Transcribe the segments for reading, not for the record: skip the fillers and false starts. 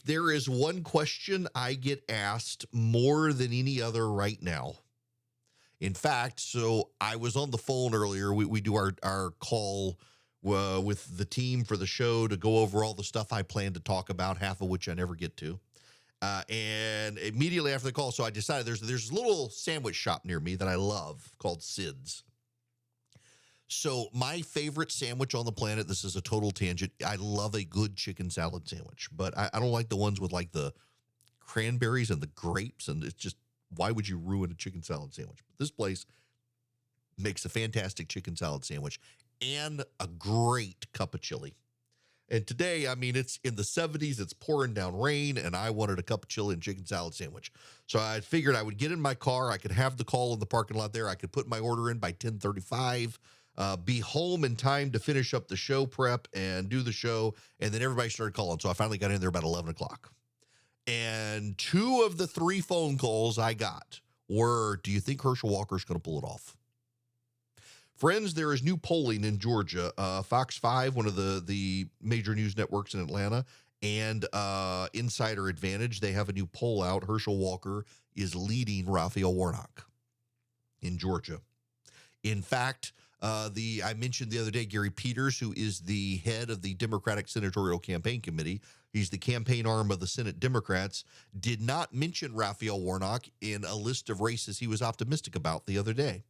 There is one question I get asked more than any other right now. In fact, so I was on the phone earlier. We do our call with the team for the show to go over all the stuff I plan to talk about, half of which I never get to. And immediately after the call, so I decided there's a little sandwich shop near me that I love called Sid's. So my favorite sandwich on the planet, this is a total tangent. I love a good chicken salad sandwich, but I don't like the ones with like the cranberries and the grapes. And it's just, why would you ruin a chicken salad sandwich? But this place makes a fantastic chicken salad sandwich and a great cup of chili. And today, I mean, it's in the 70s, it's pouring down rain, and I wanted a cup of chili and chicken salad sandwich. So I figured I would get in my car, I could have the call in the parking lot there, I could put my order in by 10:35, be home in time to finish up the show prep and do the show, and then everybody started calling. So I finally got in there about 11 o'clock. And 2 of the 3 phone calls I got were, do you think Herschel Walker's going to pull it off? Friends, there is new polling in Georgia. Fox 5, one of the major news networks in Atlanta, and Insider Advantage, they have a new poll out. Herschel Walker is leading Raphael Warnock in Georgia. In fact, I mentioned the other day, Gary Peters, who is the head of the Democratic Senatorial Campaign Committee, he's the campaign arm of the Senate Democrats, did not mention Raphael Warnock in a list of races he was optimistic about the other day.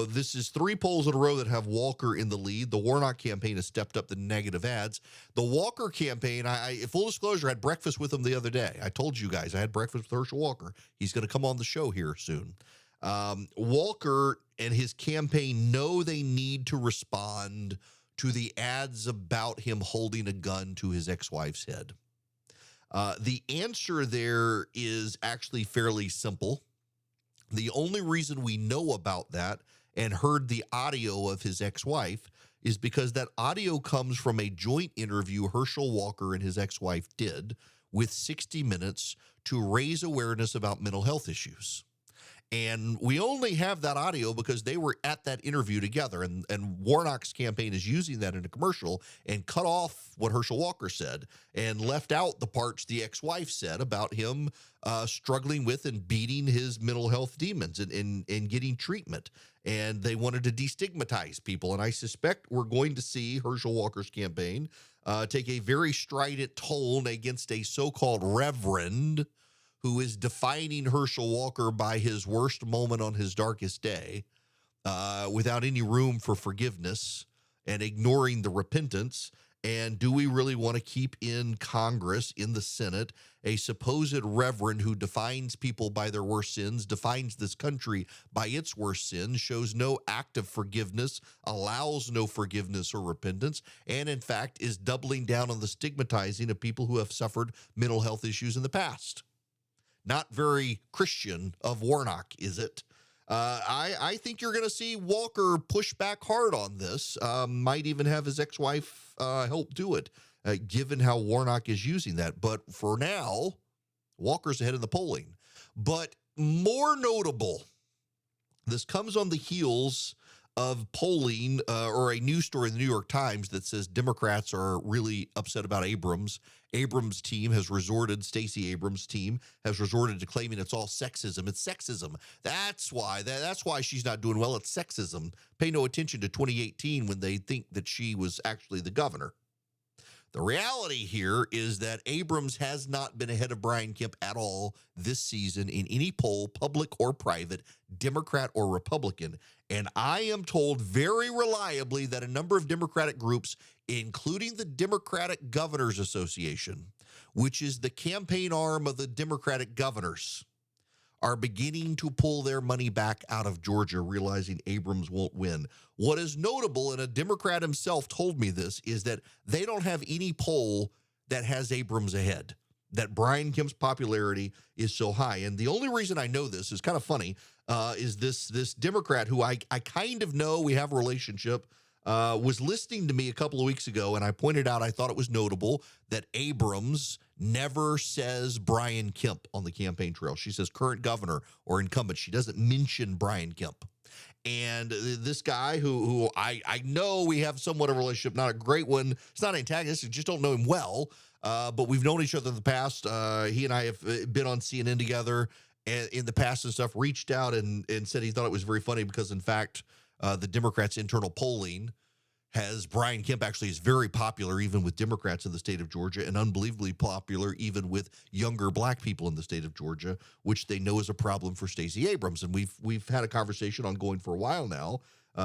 This is 3 polls in a row that have Walker in the lead. The Warnock campaign has stepped up the negative ads. The Walker campaign, full disclosure, I had breakfast with him the other day. I told you guys I had breakfast with Herschel Walker. He's going to come on the show here soon. Walker and his campaign know they need to respond to the ads about him holding a gun to his ex-wife's head. The answer there is actually fairly simple. The only reason we know about that and heard the audio of his ex-wife is because that audio comes from a joint interview Herschel Walker and his ex-wife did with 60 Minutes to raise awareness about mental health issues. And we only have that audio because they were at that interview together, and Warnock's campaign is using that in a commercial and cut off what Herschel Walker said and left out the parts the ex-wife said about him struggling with and beating his mental health demons and getting treatment. And they wanted to destigmatize people. And I suspect we're going to see Herschel Walker's campaign take a very strident tone against a so-called reverend who is defining Herschel Walker by his worst moment on his darkest day, without any room for forgiveness and ignoring the repentance. And do we really want to keep in Congress, in the Senate, a supposed reverend who defines people by their worst sins, defines this country by its worst sins, shows no act of forgiveness, allows no forgiveness or repentance, and in fact is doubling down on the stigmatizing of people who have suffered mental health issues in the past? Not very Christian of Warnock, is it? I think you're going to see Walker push back hard on this, might even have his ex-wife help do it, given how Warnock is using that. But for now, Walker's ahead in the polling. But more notable, this comes on the heels of polling or a news story in the New York Times that says Democrats are really upset about Abrams. Abrams' team has resorted, Stacey Abrams' team has resorted to claiming it's all sexism. It's sexism. That's why she's not doing well. It's sexism. Pay no attention to 2018 when they think that she was actually the governor. The reality here is that Abrams has not been ahead of Brian Kemp at all this season in any poll, public or private, Democrat or Republican. And I am told very reliably that a number of Democratic groups, including the Democratic Governors Association, which is the campaign arm of the Democratic governors, are beginning to pull their money back out of Georgia, realizing Abrams won't win. What is notable, and a Democrat himself told me this, is that they don't have any poll that has Abrams ahead, that Brian Kemp's popularity is so high. And the only reason I know this is kind of funny, is this Democrat who I kind of know, we have a relationship, was listening to me a couple of weeks ago, and I pointed out I thought it was notable that Abrams never says Brian Kemp on the campaign trail. She says current governor or incumbent. She doesn't mention Brian Kemp. And this guy who I know we have somewhat of a relationship, not a great one. It's not antagonistic, just don't know him well. but we've known each other in the past. He and I have been on CNN together and in the past and stuff, reached out and said he thought it was very funny because, in fact, the Democrats' internal polling has Brian Kemp actually is very popular even with Democrats in the state of Georgia and unbelievably popular even with younger black people in the state of Georgia, which they know is a problem for Stacey Abrams. And we've had a conversation ongoing for a while now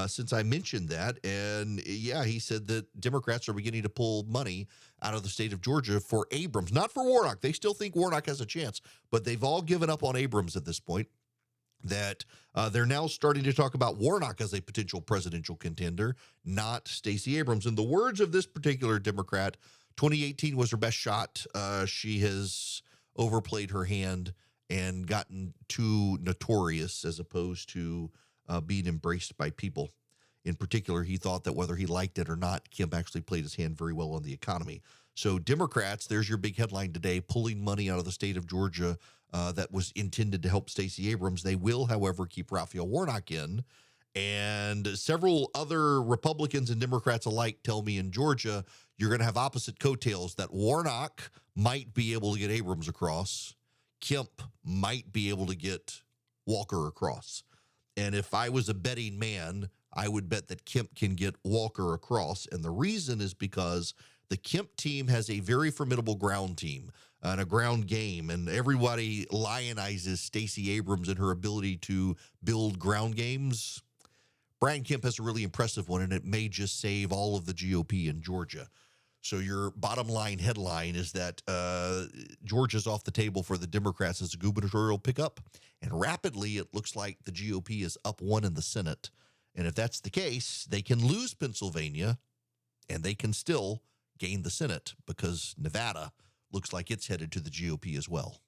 since I mentioned that. And yeah, he said that Democrats are beginning to pull money out of the state of Georgia for Abrams, not for Warnock. They still think Warnock has a chance, but they've all given up on Abrams at this point. That they're now starting to talk about Warnock as a potential presidential contender, not Stacey Abrams. In the words of this particular Democrat, 2018 was her best shot. She has overplayed her hand and gotten too notorious as opposed to being embraced by people. In particular, he thought that whether he liked it or not, Kemp actually played his hand very well on the economy. So Democrats, there's your big headline today, pulling money out of the state of Georgia that was intended to help Stacey Abrams. They will, however, keep Raphael Warnock in. And several other Republicans and Democrats alike tell me in Georgia, you're going to have opposite coattails, that Warnock might be able to get Abrams across. Kemp might be able to get Walker across. And if I was a betting man, I would bet that Kemp can get Walker across. And the reason is because the Kemp team has a very formidable ground team and a ground game, and everybody lionizes Stacey Abrams and her ability to build ground games. Brian Kemp has a really impressive one, and it may just save all of the GOP in Georgia. So your bottom line headline is that Georgia's off the table for the Democrats as a gubernatorial pickup, and rapidly it looks like the GOP is up one in the Senate. And if that's the case, they can lose Pennsylvania, and they can still gain the Senate because Nevada looks like it's headed to the GOP as well.